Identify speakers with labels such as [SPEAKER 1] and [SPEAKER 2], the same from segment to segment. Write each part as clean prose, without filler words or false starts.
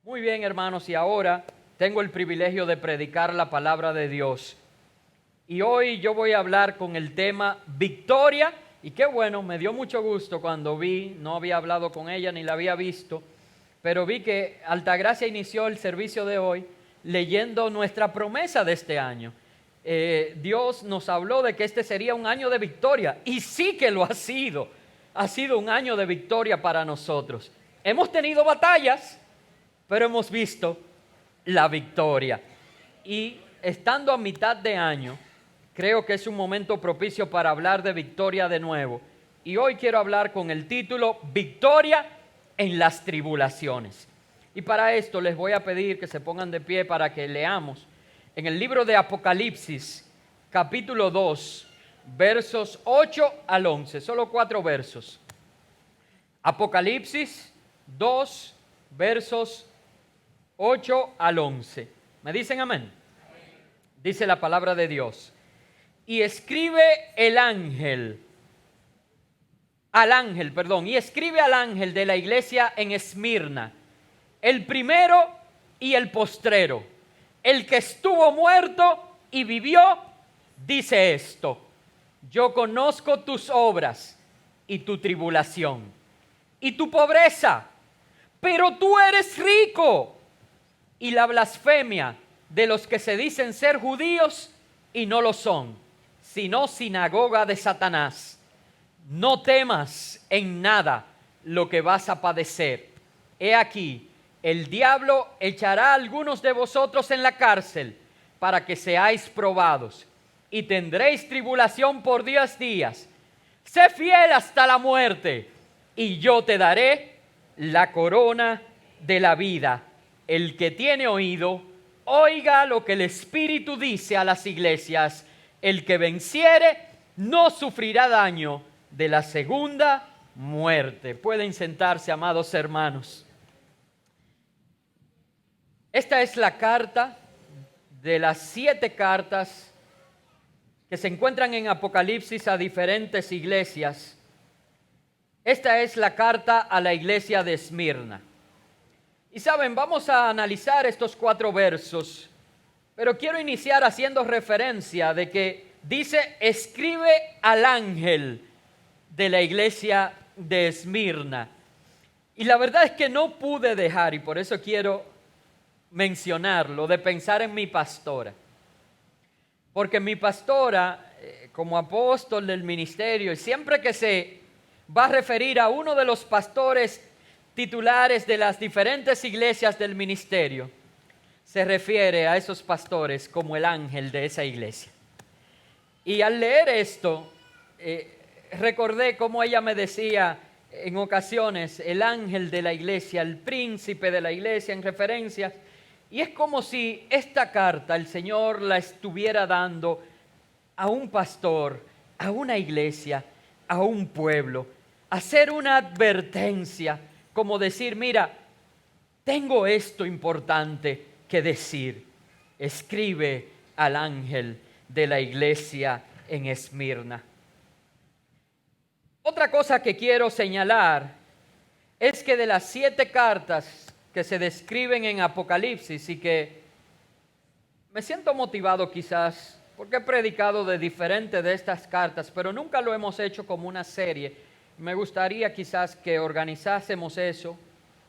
[SPEAKER 1] Muy bien, hermanos, y ahora tengo el privilegio de predicar la palabra de Dios. Y hoy yo voy a hablar con el tema victoria. Y qué bueno, me dio mucho gusto cuando vi, no había hablado con ella ni la había visto, pero vi que Altagracia inició el servicio de hoy leyendo nuestra promesa de este año. Dios nos habló de que este sería un año de victoria, y sí que lo ha sido un año de victoria para nosotros. Hemos tenido batallas, pero hemos visto la victoria. Y estando a mitad de año, creo que es un momento propicio para hablar de victoria de nuevo. Y hoy quiero hablar con el título Victoria en las tribulaciones. Y para esto les voy a pedir que se pongan de pie para que leamos en el libro de Apocalipsis, capítulo 2, versos 8 al 11, solo 4 versos. Apocalipsis 2, versos 8 al 11. ¿Me dicen amén? Dice la palabra de Dios. Y escribe al ángel de la iglesia en Esmirna, el primero y el postrero, el que estuvo muerto y vivió, dice esto: yo conozco tus obras y tu tribulación y tu pobreza, pero tú eres rico, y la blasfemia de los que se dicen ser judíos y no lo son, sino sinagoga de Satanás. No temas en nada lo que vas a padecer. He aquí, el diablo echará a algunos de vosotros en la cárcel para que seáis probados, y tendréis tribulación por 10 días. Sé fiel hasta la muerte, y yo te daré la corona de la vida. El que tiene oído, oiga lo que el Espíritu dice a las iglesias. El que venciere no sufrirá daño de la segunda muerte. Pueden sentarse, amados hermanos. Esta es la carta de las 7 cartas que se encuentran en Apocalipsis a diferentes iglesias. Esta es la carta a la iglesia de Esmirna. Y saben, vamos a analizar estos 4 versos, pero quiero iniciar haciendo referencia de que dice: escribe al ángel de la iglesia de Esmirna. Y la verdad es que no pude dejar, y por eso quiero mencionarlo, de pensar en mi pastora. Porque mi pastora, como apóstol del ministerio, y siempre que se va a referir a uno de los pastores titulares de las diferentes iglesias del ministerio, se refiere a esos pastores como el ángel de esa iglesia. Y al leer esto, recordé cómo ella me decía en ocasiones el ángel de la iglesia, el príncipe de la iglesia, en referencias. Y es como si esta carta el Señor la estuviera dando a un pastor, a una iglesia, a un pueblo, hacer una advertencia, como decir: mira, tengo esto importante que decir. Escribe al ángel de la iglesia en Esmirna. Otra cosa que quiero señalar es que de las 7 cartas que se describen en Apocalipsis, y que me siento motivado quizás porque he predicado de diferentes de estas cartas, pero nunca lo hemos hecho como una serie. Me gustaría quizás que organizásemos eso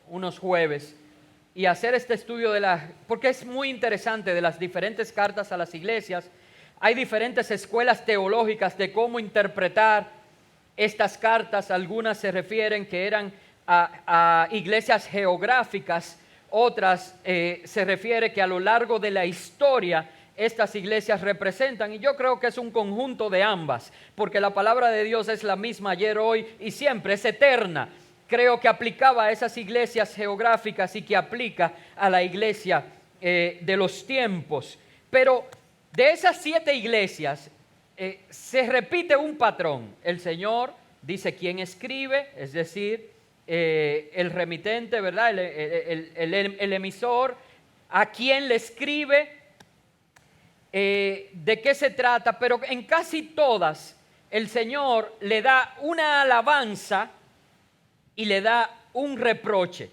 [SPEAKER 1] unos jueves y hacer este estudio porque es muy interesante, de las diferentes cartas a las iglesias. Hay diferentes escuelas teológicas de cómo interpretar estas cartas. Algunas se refieren que eran a iglesias geográficas, otras se refiere que a lo largo de la historia estas iglesias representan, y yo creo que es un conjunto de ambas, porque la palabra de Dios es la misma ayer, hoy y siempre, es eterna. Creo que aplicaba a esas iglesias geográficas y que aplica a la iglesia de los tiempos. Pero de esas 7 iglesias se repite un patrón. El Señor dice quién escribe, es decir, el remitente, ¿verdad? El emisor, a quién le escribe, de qué se trata, pero en casi todas el Señor le da una alabanza y le da un reproche.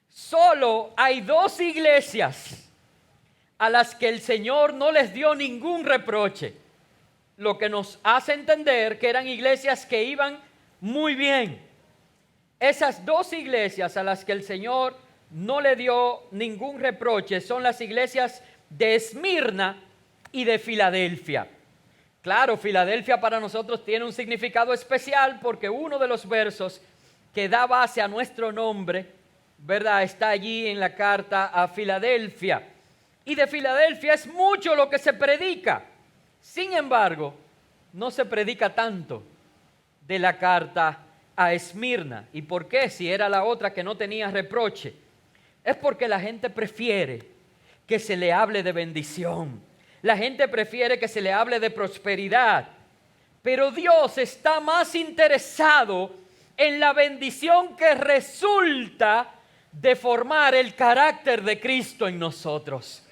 [SPEAKER 1] Solo hay 2 iglesias a las que el Señor no les dio ningún reproche, lo que nos hace entender que eran iglesias que iban muy bien. Esas 2 iglesias a las que el Señor no le dio ningún reproche son las iglesias de Esmirna y de Filadelfia. Claro, Filadelfia para nosotros tiene un significado especial porque uno de los versos que da base a nuestro nombre, ¿verdad?, está allí en la carta a Filadelfia. Y de Filadelfia es mucho lo que se predica. Sin embargo, no se predica tanto de la carta a Esmirna. ¿Y por qué? Si era la otra que no tenía reproche. Es porque la gente prefiere que se le hable de bendición. La gente prefiere que se le hable de prosperidad. Pero Dios está más interesado en la bendición que resulta de formar el carácter de Cristo en nosotros.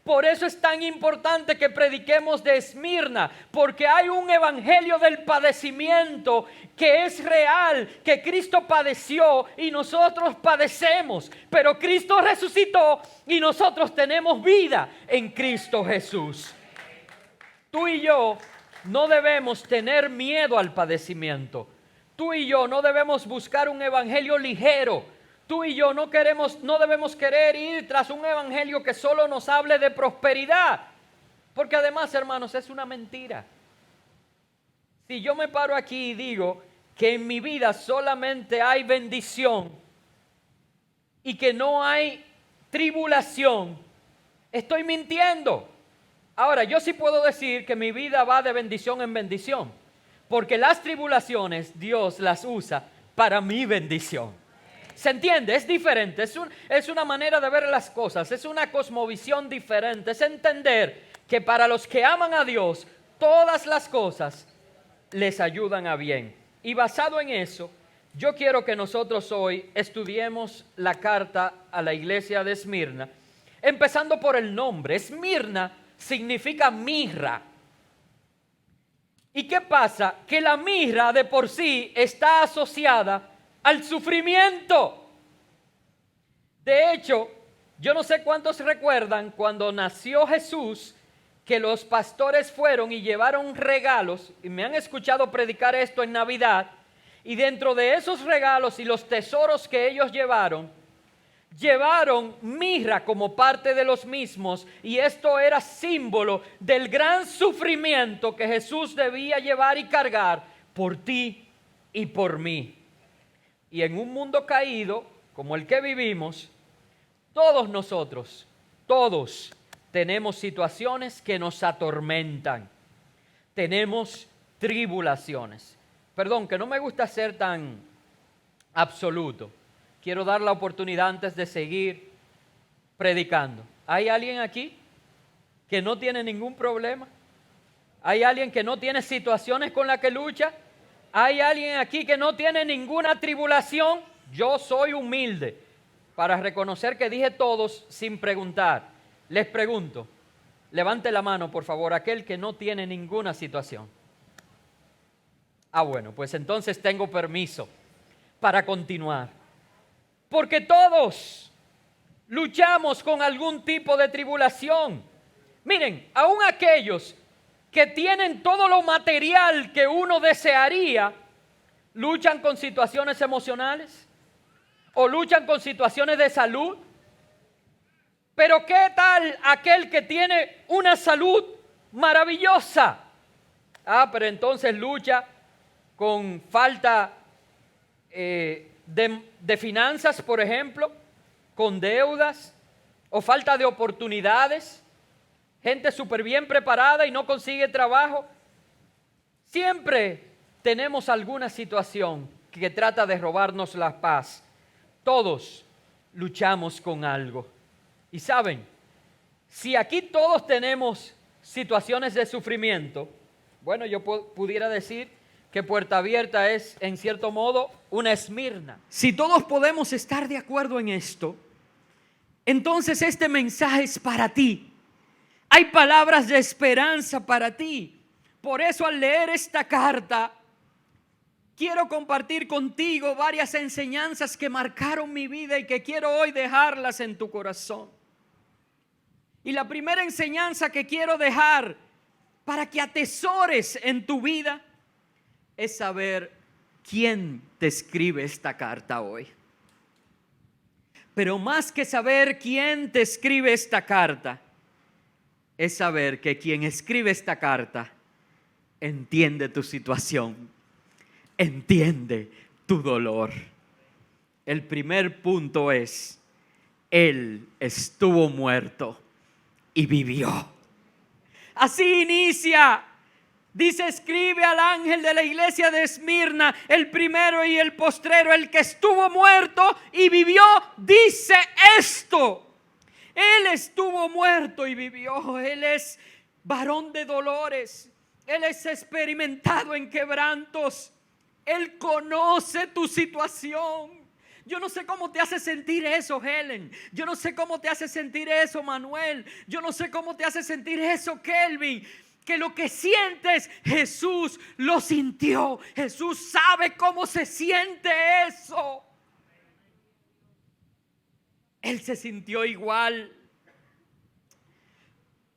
[SPEAKER 1] Por eso es tan importante que prediquemos de Esmirna, porque hay un evangelio del padecimiento que es real, que Cristo padeció y nosotros padecemos, pero Cristo resucitó y nosotros tenemos vida en Cristo Jesús. Tú y yo no debemos tener miedo al padecimiento. Tú y yo no debemos buscar un evangelio ligero. Tú y yo no debemos querer ir tras un evangelio que solo nos hable de prosperidad. Porque además, hermanos, es una mentira. Si yo me paro aquí y digo que en mi vida solamente hay bendición y que no hay tribulación, estoy mintiendo. Ahora, yo sí puedo decir que mi vida va de bendición en bendición, porque las tribulaciones Dios las usa para mi bendición. ¿Se entiende? Es diferente, es una manera de ver las cosas, es una cosmovisión diferente, es entender que para los que aman a Dios, todas las cosas les ayudan a bien. Y basado en eso, yo quiero que nosotros hoy estudiemos la carta a la iglesia de Esmirna, empezando por el nombre. Esmirna significa mirra. ¿Y qué pasa? Que la mirra de por sí está asociada al sufrimiento. De hecho, yo no sé cuántos recuerdan cuando nació Jesús, que los pastores fueron y llevaron regalos, y me han escuchado predicar esto en Navidad, y dentro de esos regalos y los tesoros que ellos llevaron mirra como parte de los mismos, y esto era símbolo del gran sufrimiento que Jesús debía llevar y cargar por ti y por mí. Y en un mundo caído como el que vivimos, todos nosotros, todos tenemos situaciones que nos atormentan. Tenemos tribulaciones. Perdón, que no me gusta ser tan absoluto. Quiero dar la oportunidad antes de seguir predicando. ¿Hay alguien aquí que no tiene ningún problema? ¿Hay alguien que no tiene situaciones con las que lucha? ¿Hay alguien aquí que no tiene ninguna tribulación? Yo soy humilde para reconocer que dije todos sin preguntar. Les pregunto, levante la mano por favor, aquel que no tiene ninguna situación. Bueno, pues entonces tengo permiso para continuar. Porque todos luchamos con algún tipo de tribulación. Miren, aún aquellos que tienen todo lo material que uno desearía, luchan con situaciones emocionales o luchan con situaciones de salud. Pero ¿qué tal aquel que tiene una salud maravillosa? Pero entonces lucha con falta de finanzas, por ejemplo, con deudas o falta de oportunidades. Gente súper bien preparada y no consigue trabajo. Siempre tenemos alguna situación que trata de robarnos la paz. Todos luchamos con algo. Y saben, si aquí todos tenemos situaciones de sufrimiento, bueno, yo pudiera decir que Puerta Abierta es, en cierto modo, una Esmirna. Si todos podemos estar de acuerdo en esto, entonces este mensaje es para ti. Hay palabras de esperanza para ti. Por eso al leer esta carta, quiero compartir contigo varias enseñanzas que marcaron mi vida y que quiero hoy dejarlas en tu corazón. Y la primera enseñanza que quiero dejar para que atesores en tu vida es saber quién te escribe esta carta hoy. Pero más que saber quién te escribe esta carta, es saber que quien escribe esta carta entiende tu situación, entiende tu dolor. El primer punto es, Él estuvo muerto y vivió. Así inicia. Dice, escribe al ángel de la iglesia de Esmirna, el primero y el postrero, el que estuvo muerto y vivió, dice esto. Él estuvo muerto y vivió. Él es varón de dolores. Él es experimentado en quebrantos. Él conoce tu situación. Yo no sé cómo te hace sentir eso, Helen. Yo no sé cómo te hace sentir eso, Manuel. Yo no sé cómo te hace sentir eso, Kelvin. Que lo que sientes, Jesús lo sintió. Jesús sabe cómo se siente eso. Él se sintió igual.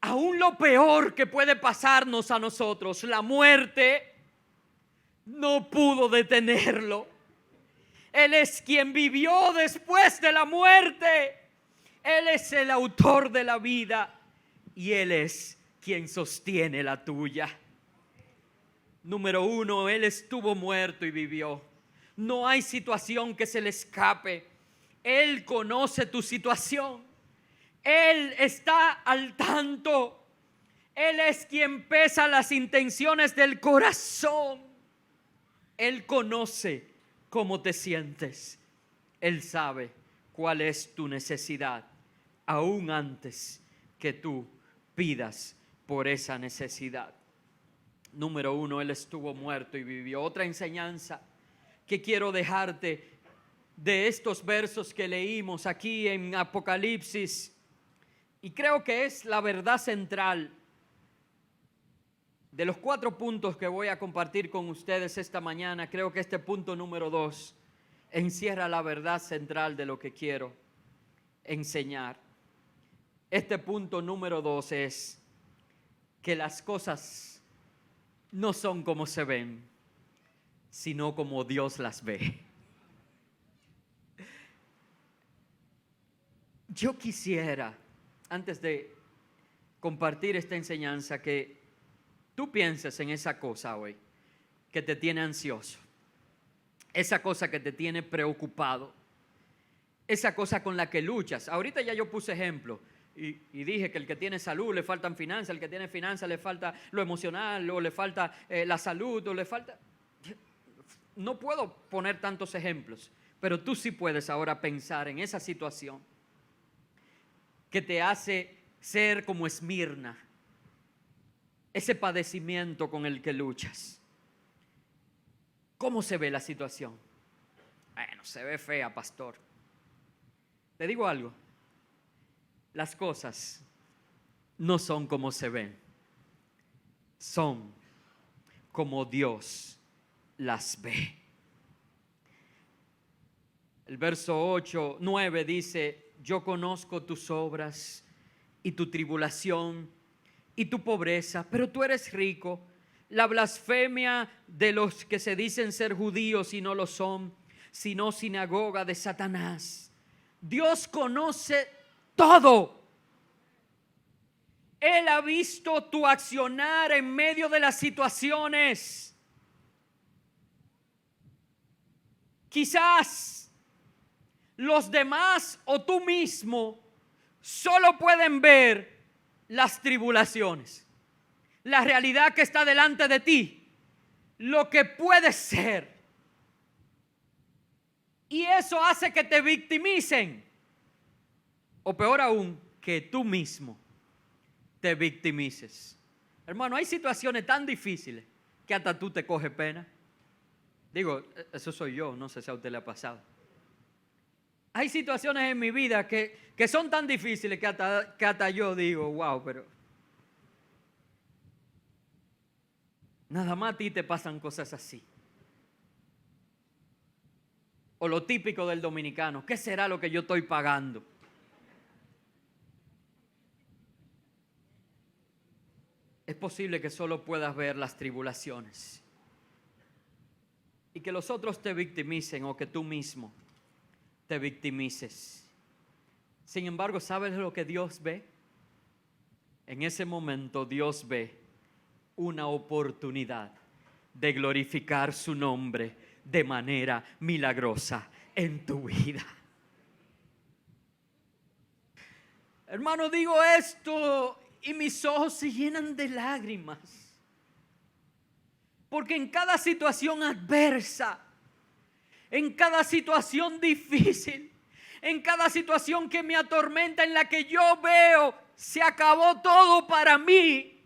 [SPEAKER 1] Aún lo peor que puede pasarnos a nosotros, la muerte, no pudo detenerlo. Él es quien vivió después de la muerte. Él es el autor de la vida y Él es quien sostiene la tuya. Número uno, Él estuvo muerto y vivió. No hay situación que se le escape. Él conoce tu situación. Él está al tanto. Él es quien pesa las intenciones del corazón. Él conoce cómo te sientes. Él sabe cuál es tu necesidad, aún antes que tú pidas por esa necesidad. Número uno, Él estuvo muerto y vivió. Otra enseñanza que quiero dejarte de estos versos que leímos aquí en Apocalipsis, y creo que es la verdad central de los 4 puntos que voy a compartir con ustedes esta mañana. Creo que este punto número 2 encierra la verdad central de lo que quiero enseñar. Este punto número 2 es que las cosas no son como se ven, sino como Dios las ve. Yo quisiera, antes de compartir esta enseñanza, que tú pienses en esa cosa hoy que te tiene ansioso, esa cosa que te tiene preocupado, esa cosa con la que luchas. Ahorita ya yo puse ejemplo y dije que el que tiene salud le faltan finanzas, el que tiene finanzas le falta lo emocional, o le falta la salud, o le falta... No puedo poner tantos ejemplos, pero tú sí puedes ahora pensar en esa situación que te hace ser como Esmirna, ese padecimiento con el que luchas. ¿Cómo se ve la situación? Bueno, se ve fea, pastor. Te digo algo, las cosas no son como se ven, son como Dios las ve. El verso 9 dice, yo conozco tus obras y tu tribulación y tu pobreza, pero tú eres rico. La blasfemia de los que se dicen ser judíos y no lo son, sino sinagoga de Satanás. Dios conoce todo. Él ha visto tu accionar en medio de las situaciones. Quizás los demás o tú mismo solo pueden ver las tribulaciones, la realidad que está delante de ti, lo que puede ser. Y eso hace que te victimicen, o peor aún, que tú mismo te victimices. Hermano, hay situaciones tan difíciles que hasta tú te coges pena. Digo, eso soy yo, no sé si a usted le ha pasado. Hay situaciones en mi vida que son tan difíciles que hasta yo digo, wow, pero nada más a ti te pasan cosas así. O lo típico del dominicano, ¿qué será lo que yo estoy pagando? Es posible que solo puedas ver las tribulaciones y que los otros te victimicen o que tú mismo te victimices. Sin embargo, ¿sabes lo que Dios ve? En ese momento Dios ve una oportunidad de glorificar su nombre de manera milagrosa en tu vida. Hermano, digo esto y mis ojos se llenan de lágrimas. Porque en cada situación adversa, en cada situación difícil, en cada situación que me atormenta, en la que yo veo se acabó todo para mí,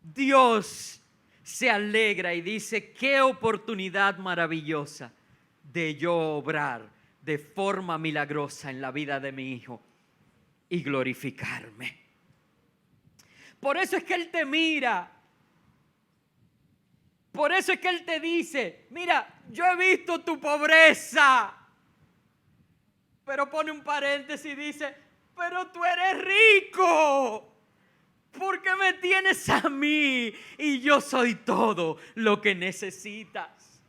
[SPEAKER 1] Dios se alegra y dice: qué oportunidad maravillosa de yo obrar de forma milagrosa en la vida de mi hijo y glorificarme. Por eso es que Él te mira. Por eso es que Él te dice: mira, yo he visto tu pobreza. Pero pone un paréntesis y dice: pero tú eres rico. ¿Por qué me tienes a mí y yo soy todo lo que necesitas?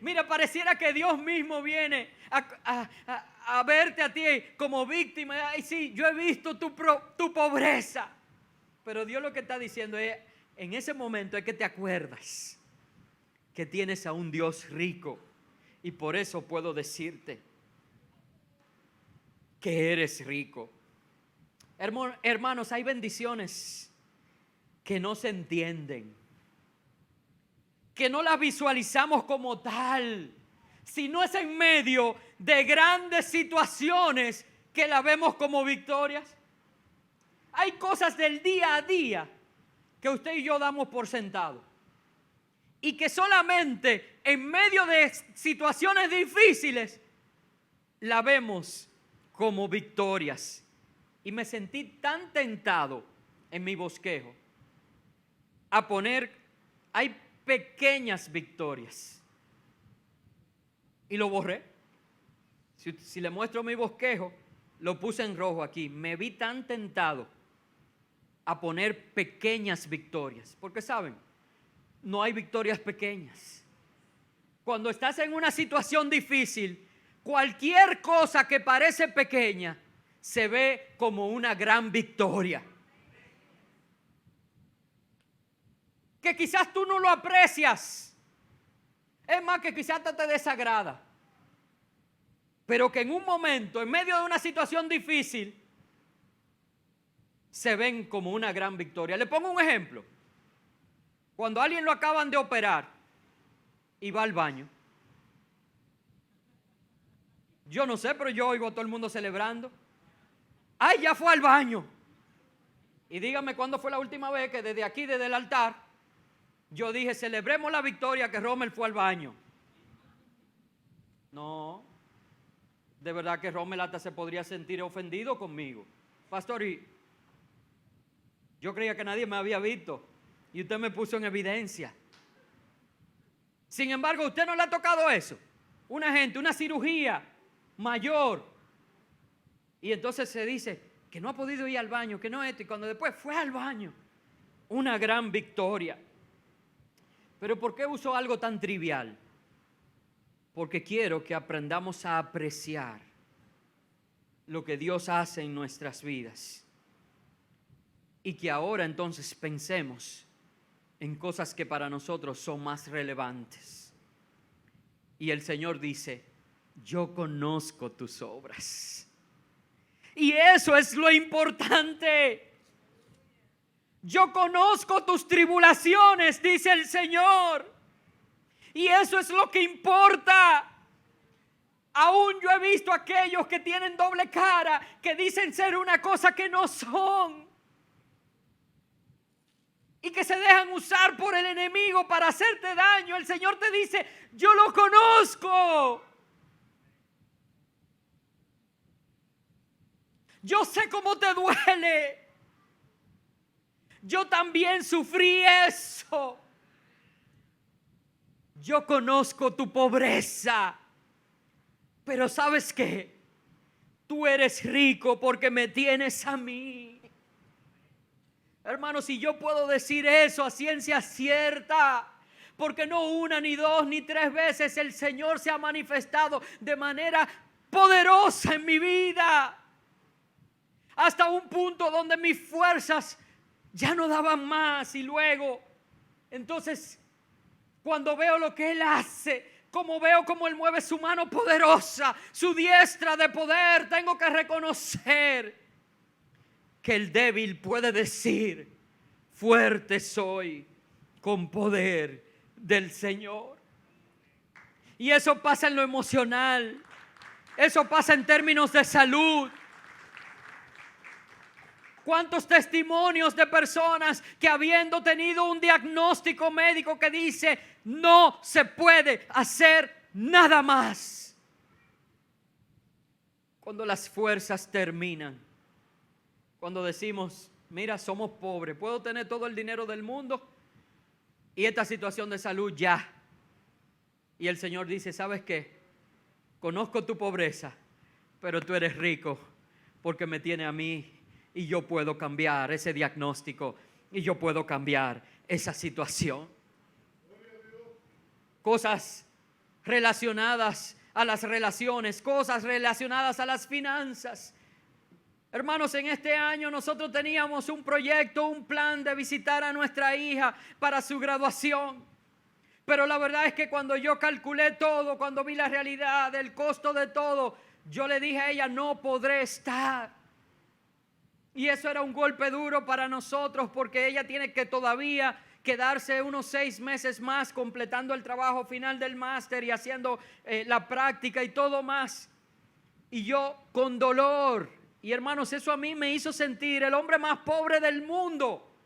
[SPEAKER 1] Mira, pareciera que Dios mismo viene a verte a ti como víctima. Ay, sí, yo he visto tu pobreza. Pero Dios lo que está diciendo es, en ese momento es que te acuerdas que tienes a un Dios rico. Y por eso puedo decirte que eres rico. Hermanos, hay bendiciones que no se entienden, que no las visualizamos como tal, sino es en medio de grandes situaciones que la vemos como victorias. Hay cosas del día a día que usted y yo damos por sentado y que solamente en medio de situaciones difíciles la vemos como victorias. Y me sentí tan tentado en mi bosquejo a poner, hay pequeñas victorias. Y lo borré. Si le muestro mi bosquejo, lo puse en rojo aquí. Me vi tan tentado a poner pequeñas victorias. Porque saben, no hay victorias pequeñas. Cuando estás en una situación difícil, cualquier cosa que parece pequeña se ve como una gran victoria. Que quizás tú no lo aprecias. Es más, que quizás te desagrada. Pero que en un momento, en medio de una situación difícil, se ven como una gran victoria. Le pongo un ejemplo. Cuando a alguien lo acaban de operar y va al baño. Yo no sé, pero yo oigo a todo el mundo celebrando. ¡Ay, ya fue al baño! Y dígame cuándo fue la última vez que desde aquí, desde el altar, yo dije: celebremos la victoria que Rommel fue al baño. No, de verdad que Rommel hasta se podría sentir ofendido conmigo. Pastor, y yo creía que nadie me había visto y usted me puso en evidencia. Sin embargo, ¿a usted no le ha tocado eso? Una gente, una cirugía mayor, y entonces se dice que no ha podido ir al baño, que no esto, y cuando después fue al baño, una gran victoria. Pero ¿por qué uso algo tan trivial? Porque quiero que aprendamos a apreciar lo que Dios hace en nuestras vidas. Y que ahora entonces pensemos en cosas que para nosotros son más relevantes. Y el Señor dice: yo conozco tus obras. Y eso es lo importante. Yo conozco tus tribulaciones, dice el Señor. Y eso es lo que importa. Aún yo he visto a aquellos que tienen doble cara, que dicen ser una cosa que no son. Y que se dejan usar por el enemigo para hacerte daño. El Señor te dice: yo lo conozco. Yo sé cómo te duele. Yo también sufrí eso. Yo conozco tu pobreza. Pero ¿sabes qué? Tú eres rico porque me tienes a mí. Hermanos, si yo puedo decir eso a ciencia cierta, porque no una, ni dos, ni tres veces el Señor se ha manifestado de manera poderosa en mi vida, hasta un punto donde mis fuerzas ya no daban más. Y luego, entonces, cuando veo lo que Él hace, como veo cómo Él mueve su mano poderosa, su diestra de poder, tengo que reconocer que el débil puede decir: fuerte soy con poder del Señor. Y eso pasa en lo emocional, eso pasa en términos de salud. ¿Cuántos testimonios de personas que, habiendo tenido un diagnóstico médico que dice no se puede hacer nada más, cuando las fuerzas terminan, cuando decimos: mira, somos pobres, puedo tener todo el dinero del mundo y esta situación de salud ya? Y el Señor dice: ¿sabes qué? Conozco tu pobreza, pero tú eres rico porque me tiene a mí. Y yo puedo cambiar ese diagnóstico. Y yo puedo cambiar esa situación. Cosas relacionadas a las relaciones. Cosas relacionadas a las finanzas. Hermanos, en este año nosotros teníamos un proyecto, un plan de visitar a nuestra hija para su graduación. Pero la verdad es que cuando yo calculé todo, cuando vi la realidad del costo de todo, yo le dije a ella: no podré estar. Y eso era un golpe duro para nosotros, porque ella tiene que todavía quedarse unos 6 meses más completando el trabajo final del máster y haciendo la práctica y todo más. Y yo con dolor, y hermanos, eso a mí me hizo sentir el hombre más pobre del mundo.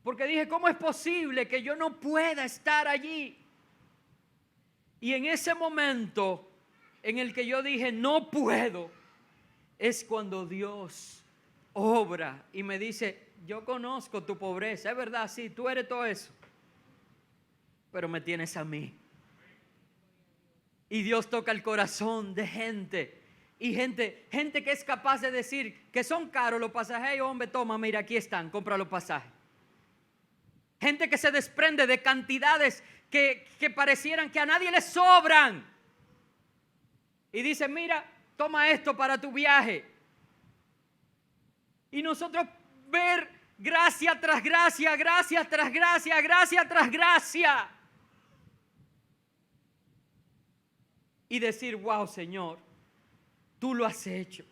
[SPEAKER 1] Porque dije: ¿cómo es posible que yo no pueda estar allí? Y en ese momento en el que yo dije no puedo, es cuando Dios obra y me dice: yo conozco tu pobreza, es verdad, sí, tú eres todo eso, pero me tienes a mí. Y Dios toca el corazón de gente, y gente que es capaz de decir que son caros los pasajes: hey, hombre, toma, mira, aquí están, compra los pasajes. Gente que se desprende de cantidades que parecieran que a nadie le sobran, y dice: mira, toma esto para tu viaje. Y nosotros ver gracia tras gracia, gracia tras gracia, gracia tras gracia. Y decir: wow, Señor, tú lo has hecho.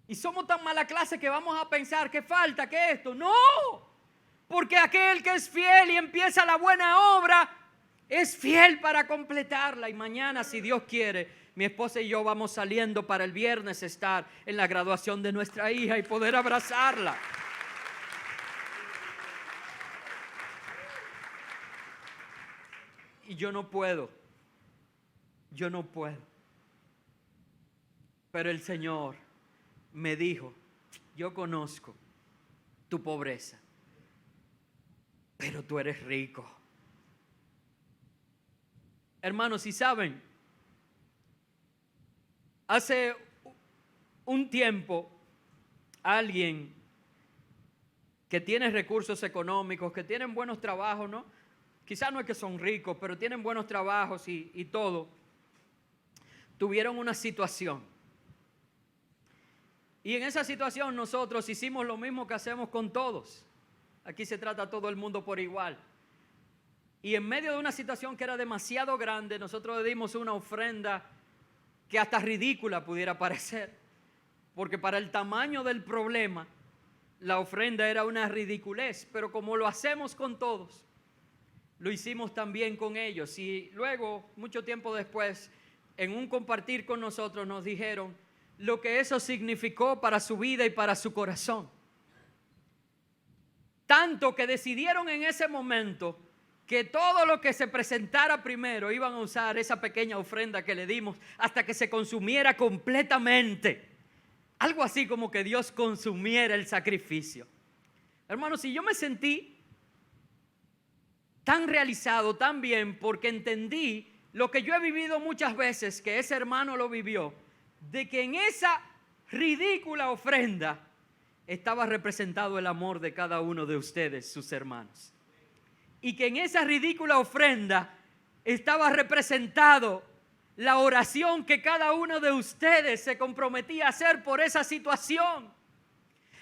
[SPEAKER 1] Y somos tan mala clase que vamos a pensar que falta, que esto. No, porque aquel que es fiel y empieza la buena obra, es fiel para completarla. Y mañana, si Dios quiere, mi esposa y yo vamos saliendo para el viernes estar en la graduación de nuestra hija y poder abrazarla. Y yo no puedo. Pero el Señor me dijo: yo conozco tu pobreza, pero tú eres rico. Hermanos, si saben, hace un tiempo alguien que tiene recursos económicos, que tienen buenos trabajos, ¿no? Quizás no es que son ricos, pero tienen buenos trabajos y todo, tuvieron una situación. Y en esa situación nosotros hicimos lo mismo que hacemos con todos. Aquí se trata a todo el mundo por igual. Y en medio de una situación que era demasiado grande, nosotros le dimos una ofrenda que hasta ridícula pudiera parecer, porque para el tamaño del problema, la ofrenda era una ridiculez. Pero como lo hacemos con todos, lo hicimos también con ellos. Y luego, mucho tiempo después, en un compartir con nosotros, nos dijeron lo que eso significó para su vida y para su corazón. Tanto que decidieron en ese momento que todo lo que se presentara primero iban a usar esa pequeña ofrenda que le dimos hasta que se consumiera completamente. Algo así como que Dios consumiera el sacrificio. Hermanos, si yo me sentí tan realizado, tan bien, porque entendí lo que yo he vivido muchas veces, que ese hermano lo vivió, de que en esa ridícula ofrenda estaba representado el amor de cada uno de ustedes, sus hermanos. Y que en esa ridícula ofrenda estaba representado la oración que cada uno de ustedes se comprometía a hacer por esa situación.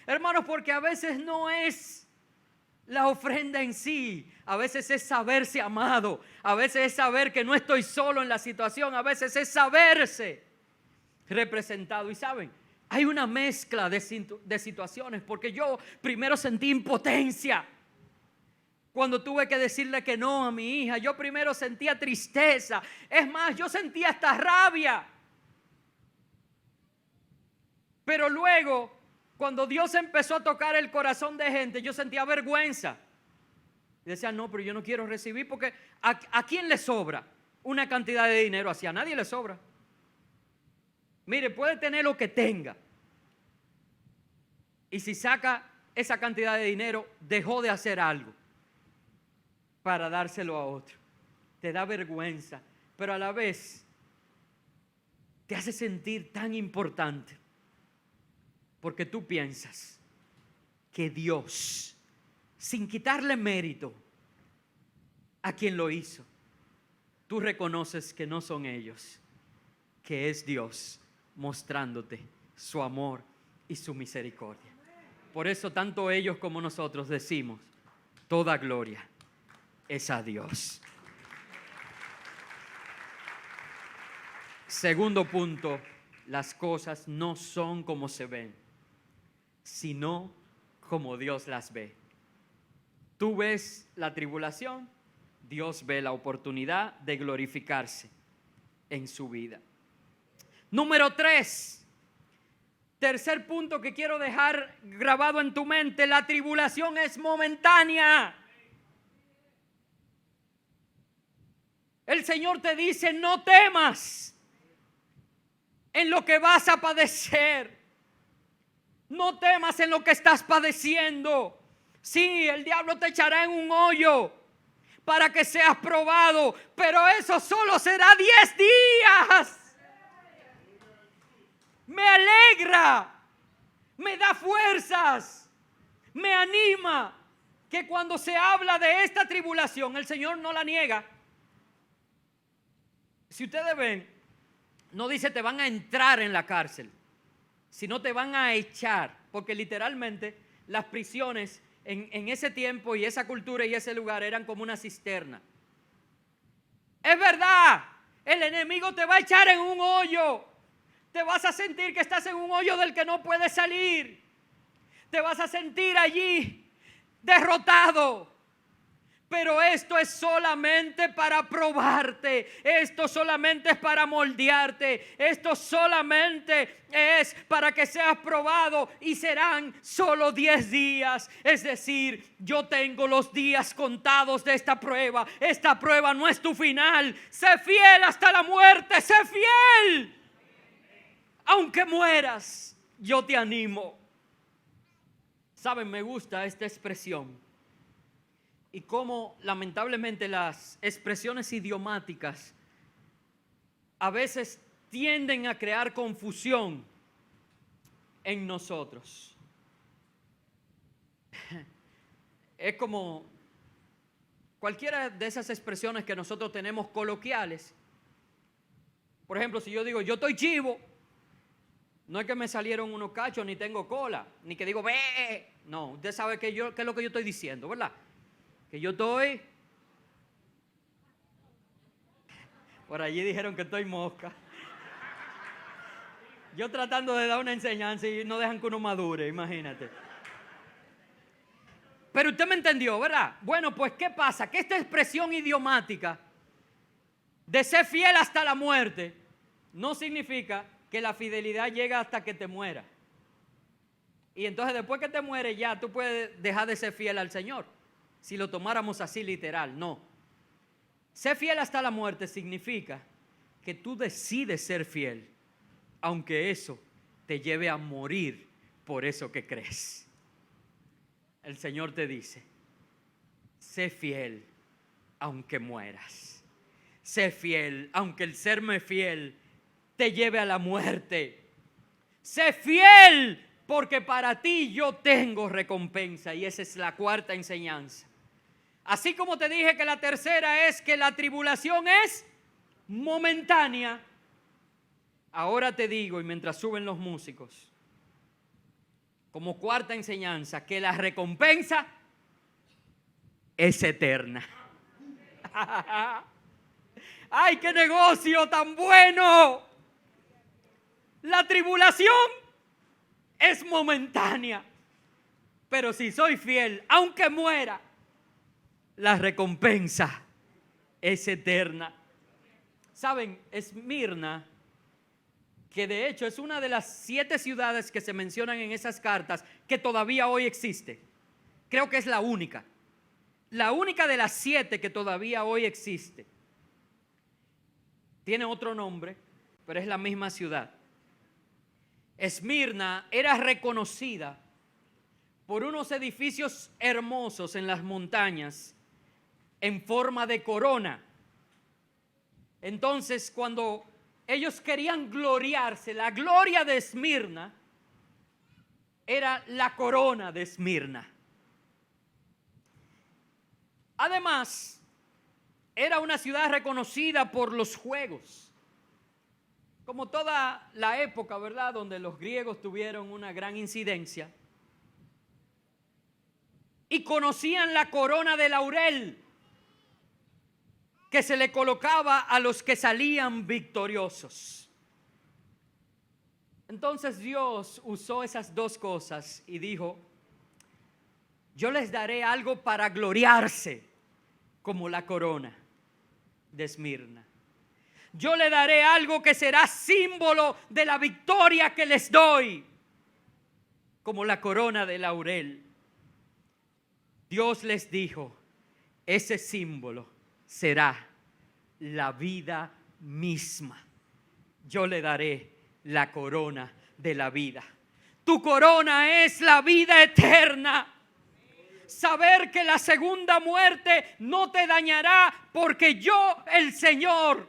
[SPEAKER 1] Hermanos, porque a veces no es la ofrenda en sí, a veces es saberse amado, a veces es saber que no estoy solo en la situación, a veces es saberse representado. Y saben, hay una mezcla de situaciones, porque yo primero sentí impotencia cuando tuve que decirle que no a mi hija. Yo primero sentía tristeza, es más, yo sentía hasta rabia. Pero luego, cuando Dios empezó a tocar el corazón de gente, yo sentía vergüenza. Y decía, no, pero yo no quiero recibir, porque ¿a quién le sobra una cantidad de dinero así? A nadie le sobra. Mire, puede tener lo que tenga. Y si saca esa cantidad de dinero, dejó de hacer algo para dárselo a otro. Te da vergüenza, pero a la vez te hace sentir tan importante. Porque tú piensas que Dios, sin quitarle mérito a quien lo hizo, tú reconoces que no son ellos, que es Dios mostrándote su amor y su misericordia. Por eso tanto ellos como nosotros decimos, toda gloria es a Dios. Segundo punto, las cosas no son como se ven, sino como Dios las ve. Tú ves la tribulación, Dios ve la oportunidad de glorificarse en su vida. Número 3, tercer punto que quiero dejar grabado en tu mente, la tribulación es momentánea. El Señor te dice, no temas en lo que vas a padecer. No temas en lo que estás padeciendo. Sí, el diablo te echará en un hoyo para que seas probado, pero eso solo será 10 días. Me alegra, me da fuerzas, me anima que cuando se habla de esta tribulación, el Señor no la niega. Si ustedes ven, no dice te van a entrar en la cárcel, sino te van a echar, porque literalmente las prisiones en ese tiempo y esa cultura y ese lugar eran como una cisterna. Es verdad, el enemigo te va a echar en un hoyo. Te vas a sentir que estás en un hoyo del que no puedes salir. Te vas a sentir allí derrotado. Pero esto es solamente para probarte. Esto solamente es para moldearte. Esto solamente es para que seas probado. Y serán solo 10 días. Es decir, yo tengo los días contados de esta prueba. Esta prueba no es tu final. Sé fiel hasta la muerte. Sé fiel. Aunque mueras, yo te animo. Saben, me gusta esta expresión. Y cómo lamentablemente las expresiones idiomáticas a veces tienden a crear confusión en nosotros. Es como cualquiera de esas expresiones que nosotros tenemos coloquiales. Por ejemplo, si yo digo, yo estoy chivo, no es que me salieron unos cachos, ni tengo cola, ni que digo, ve. No, usted sabe qué es lo que yo estoy diciendo, ¿verdad? Que yo estoy, por allí dijeron que estoy mosca. Yo tratando de dar una enseñanza y no dejan que uno madure, imagínate. Pero usted me entendió, ¿verdad? Bueno, pues ¿qué pasa? Que esta expresión idiomática de ser fiel hasta la muerte no significa que la fidelidad llega hasta que te mueras. Y entonces después que te mueres ya tú puedes dejar de ser fiel al Señor. Si lo tomáramos así literal, no. Ser fiel hasta la muerte significa que tú decides ser fiel, aunque eso te lleve a morir por eso que crees. El Señor te dice, sé fiel aunque mueras. sé fiel, aunque el serme fiel te lleve a la muerte. Sé fiel, porque para ti yo tengo recompensa. Y esa es la cuarta enseñanza. Así como te dije que la tercera es que la tribulación es momentánea, ahora te digo, y mientras suben los músicos, como cuarta enseñanza, que la recompensa es eterna. ¡Ay, qué negocio tan bueno! La tribulación es momentánea, pero si soy fiel, aunque muera, la recompensa es eterna. ¿Saben? Esmirna, que de hecho es una de las 7 ciudades que se mencionan en esas cartas que todavía hoy existe. Creo que es la única de las 7 que todavía hoy existe. Tiene otro nombre, pero es la misma ciudad. Esmirna era reconocida por unos edificios hermosos en las montañas en forma de corona. Entonces, cuando ellos querían gloriarse, la gloria de Esmirna era la corona de Esmirna. Además, era una ciudad reconocida por los juegos, como toda la época, ¿verdad?, donde los griegos tuvieron una gran incidencia y conocían la corona de laurel que se le colocaba a los que salían victoriosos. Entonces Dios usó esas dos cosas y dijo: yo les daré algo para gloriarse, como la corona de Esmirna. Yo le daré algo que será símbolo de la victoria que les doy, como la corona de laurel. Dios les dijo: ese símbolo será la vida misma. Yo le daré la corona de la vida. Tu corona es la vida eterna. Saber que la segunda muerte no te dañará, porque yo, el Señor,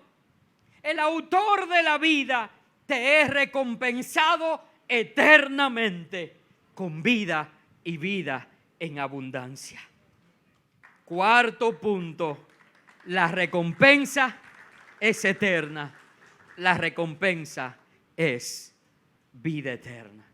[SPEAKER 1] el autor de la vida, te he recompensado eternamente con vida y vida en abundancia. Cuarto punto: la recompensa es eterna. La recompensa es vida eterna.